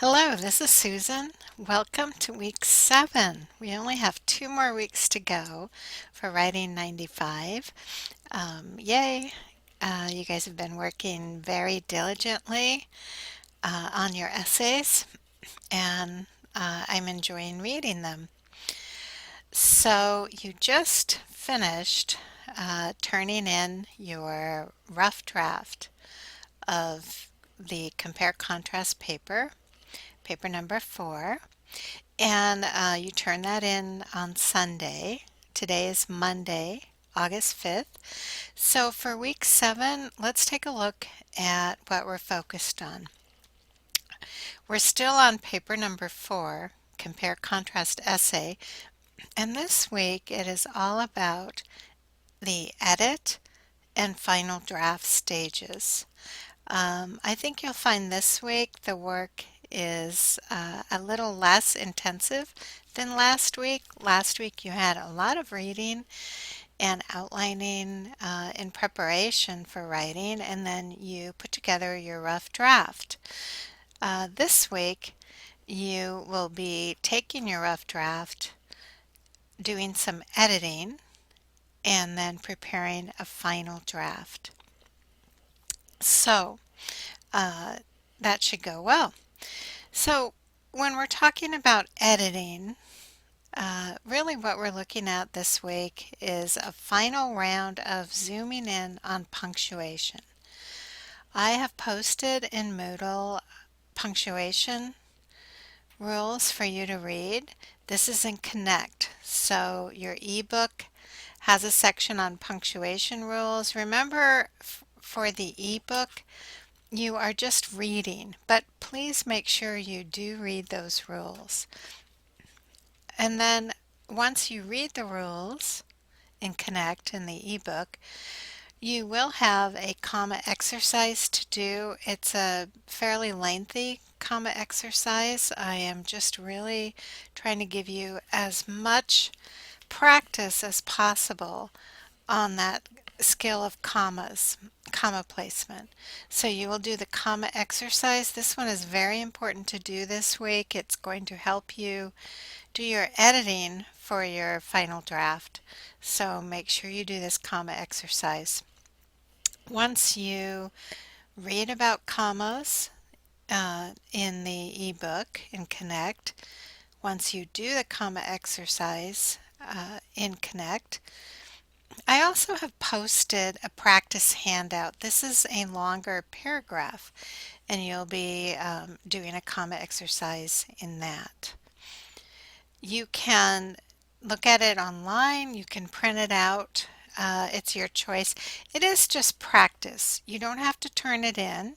Hello, this is Susan. Welcome to week 7. We only have 2 more weeks to go for writing 95. Yay! You guys have been working very diligently on your essays, and I'm enjoying reading them. So, you just finished turning in your rough draft of the compare contrast paper, paper number 4. And you turn that in on Sunday. Today is Monday, August 5th. So for week 7, let's take a look at what we're focused on. We're still on paper number 4, Compare Contrast Essay, and this week it is all about the edit and final draft stages. I think you'll find this week the work is a little less intensive than last week. Last week you had a lot of reading and outlining in preparation for writing, and then you put together your rough draft. This week you will be taking your rough draft, doing some editing, and then preparing a final draft. So, uh, that should go well. So, when we're talking about editing, really what we're looking at this week is a final round of zooming in on punctuation. I have posted in Moodle punctuation rules for you to read. This is in Connect, so your ebook has a section on punctuation rules. Remember, for the ebook, you are just reading, but please make sure you do read those rules. And then once you read the rules in Connect in the ebook, you will have a comma exercise to do. It's a fairly lengthy comma exercise. I am just really trying to give you as much practice as possible on that skill of commas, comma placement. So you will do the comma exercise. This one is very important to do this week. It's going to help you do your editing for your final draft. So make sure you do this comma exercise. Once you read about commas in the ebook in Connect, once you do the comma exercise in Connect, I also have posted a practice handout. This is a longer paragraph, and you'll be doing a comma exercise in that. You can look at it online, you can print it out. It's your choice. It is just practice. You don't have to turn it in.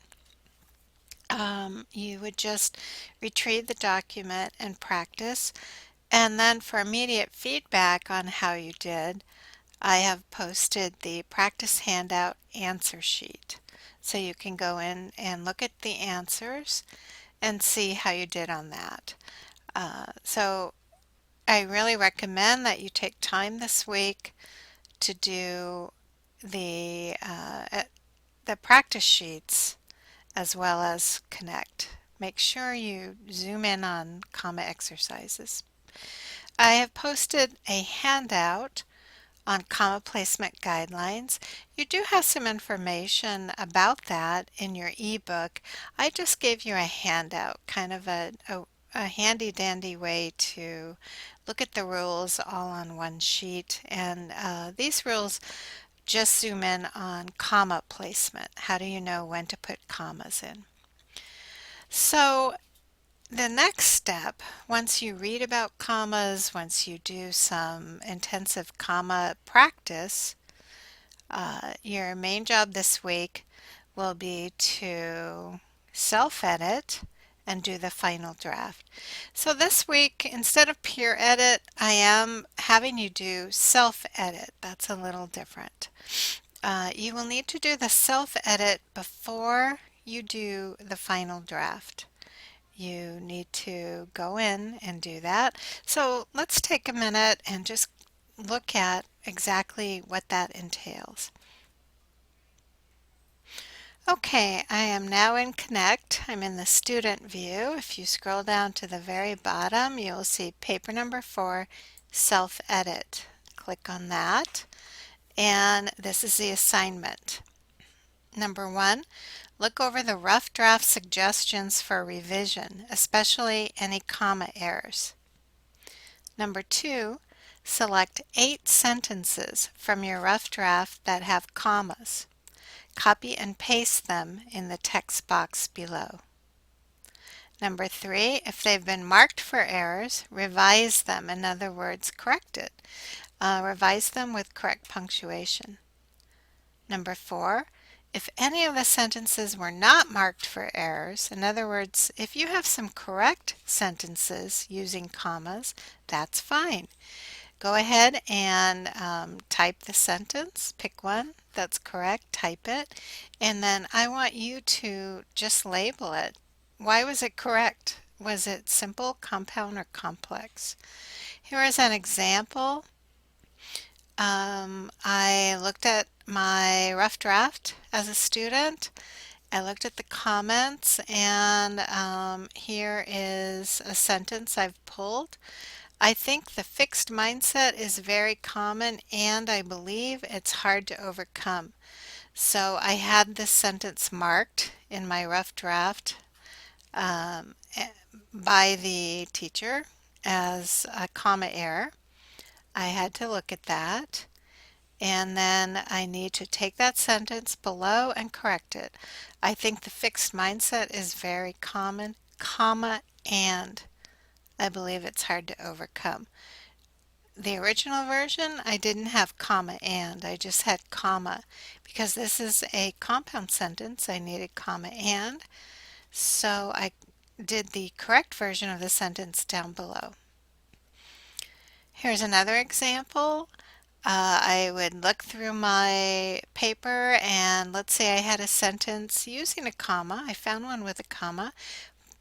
You would just retrieve the document and practice. And then for immediate feedback on how you did, I have posted the practice handout answer sheet. So you can go in and look at the answers and see how you did on that. So I really recommend that you take time this week to do the practice sheets as well as Connect. Make sure you zoom in on comma exercises. I have posted a handout on comma placement guidelines. You do have some information about that in your ebook. I just gave you a handout, kind of a handy dandy way to look at the rules all on one sheet. And these rules just zoom in on comma placement. How do you know when to put commas in? So the next step, once you read about commas, once you do some intensive comma practice, your main job this week will be to self-edit and do the final draft. So this week, instead of peer edit, I am having you do self-edit. That's a little different. You will need to do the self-edit before you do the final draft. You need to go in and do that. So let's take a minute and just look at exactly what that entails. Okay, I am now in Connect. I'm in the student view. If you scroll down to the very bottom, you will see paper number 4, self-edit. Click on that, and this is the assignment. Number 1, look over the rough draft suggestions for revision, especially any comma errors. Number 2, select 8 sentences from your rough draft that have commas. Copy and paste them in the text box below. Number 3, if they've been marked for errors, revise them. In other words, correct it. Revise them with correct punctuation. Number 4, if any of the sentences were not marked for errors, in other words, if you have some correct sentences using commas, that's fine. Go ahead and type the sentence. Pick one that's correct, type it, and then I want you to just label it. Why was it correct? Was it simple, compound, or complex? Here is an example. I looked at my rough draft as a student. I looked at the comments, and here is a sentence I've pulled. I think the fixed mindset is very common and I believe it's hard to overcome. So I had this sentence marked in my rough draft um, eh, by the teacher as a comma error. I had to look at that. And then I need to take that sentence below and correct it. I think the fixed mindset is very common, comma, and I believe it's hard to overcome. The original version, I didn't have comma and, I just had comma. Because this is a compound sentence, I needed comma and, so I did the correct version of the sentence down below. Here's another example. I would look through my paper and let's say I had a sentence using a comma. I found one with a comma,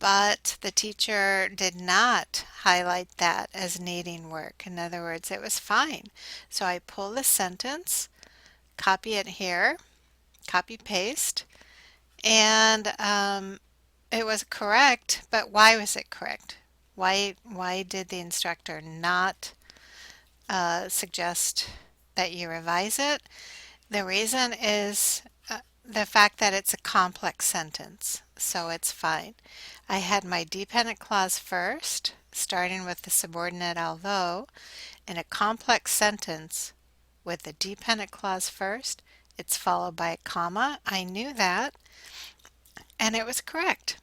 but the teacher did not highlight that as needing work. In other words, it was fine. So I pull the sentence, copy it here, copy paste, and it was correct, but why was it correct? Why did the instructor not suggest that you revise it? The reason is the fact that it's a complex sentence, so it's fine. I had my dependent clause first, starting with the subordinate although. In a complex sentence with the dependent clause first, it's followed by a comma. I knew that, and it was correct.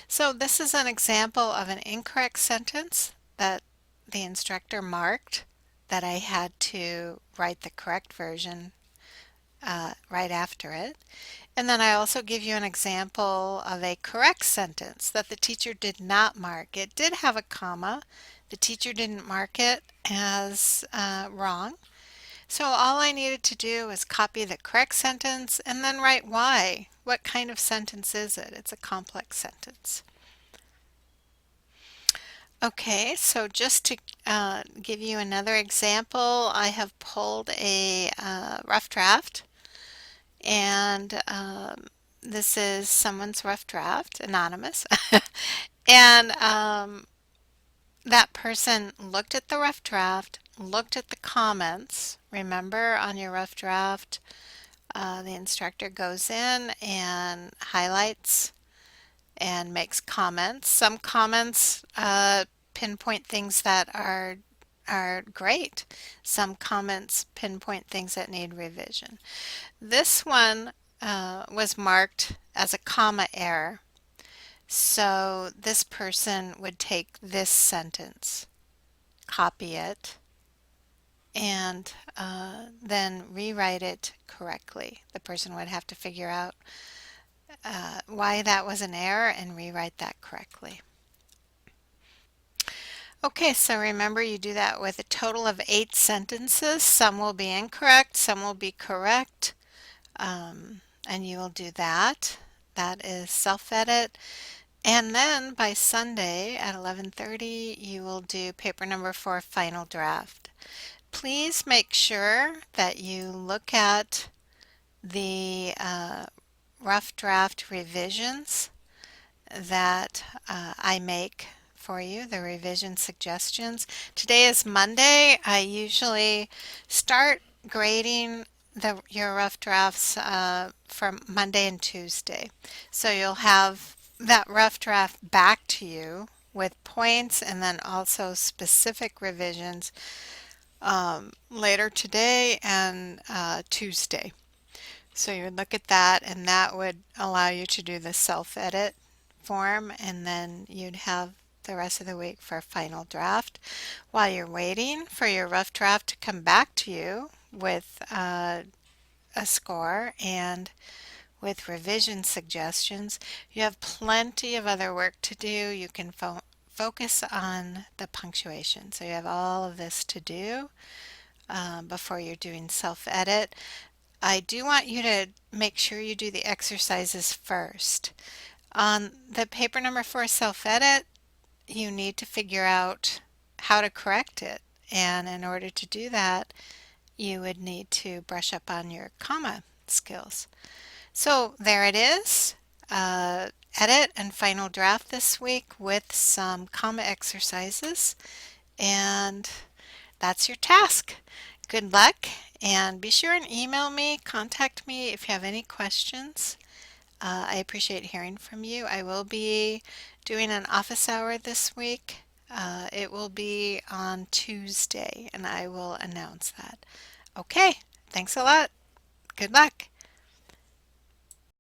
So this is an example of an incorrect sentence that the instructor marked that I had to write the correct version right after it. And then I also give you an example of a correct sentence that the teacher did not mark. It did have a comma. The teacher didn't mark it as wrong. So all I needed to do was copy the correct sentence and then write why. What kind of sentence is it? It's a complex sentence. Okay, so just to give you another example, I have pulled a rough draft. And this is someone's rough draft, anonymous. And that person looked at the rough draft, looked at the comments. Remember, on your rough draft, the instructor goes in and highlights and makes comments. Some comments pinpoint things that are great. Some comments pinpoint things that need revision. This one was marked as a comma error. So this person would take this sentence, copy it, and then rewrite it correctly. The person would have to figure out why that was an error and rewrite that correctly. Okay, so remember you do that with a total of 8 sentences. Some will be incorrect, some will be correct. And you will do that. That is self-edit. And then by Sunday at 11:30, you will do paper number 4, final draft. Please make sure that you look at the rough draft revisions that I make for you, the revision suggestions. Today is Monday. I usually start grading your rough drafts for Monday and Tuesday. So you'll have that rough draft back to you with points and then also specific revisions later today and Tuesday. So you would look at that, and that would allow you to do the self-edit form, and then you'd have the rest of the week for a final draft. While you're waiting for your rough draft to come back to you with a score and with revision suggestions, you have plenty of other work to do. You can focus on the punctuation. So you have all of this to do before you're doing self-edit. I do want you to make sure you do the exercises first. On the paper number 4 self-edit, you need to figure out how to correct it. And in order to do that, you would need to brush up on your comma skills. So there it is. Edit and final draft this week with some comma exercises. And that's your task. Good luck, and be sure and email me, contact me if you have any questions. I appreciate hearing from you. I will be doing an office hour this week. It will be on Tuesday, and I will announce that. Okay, thanks a lot. Good luck.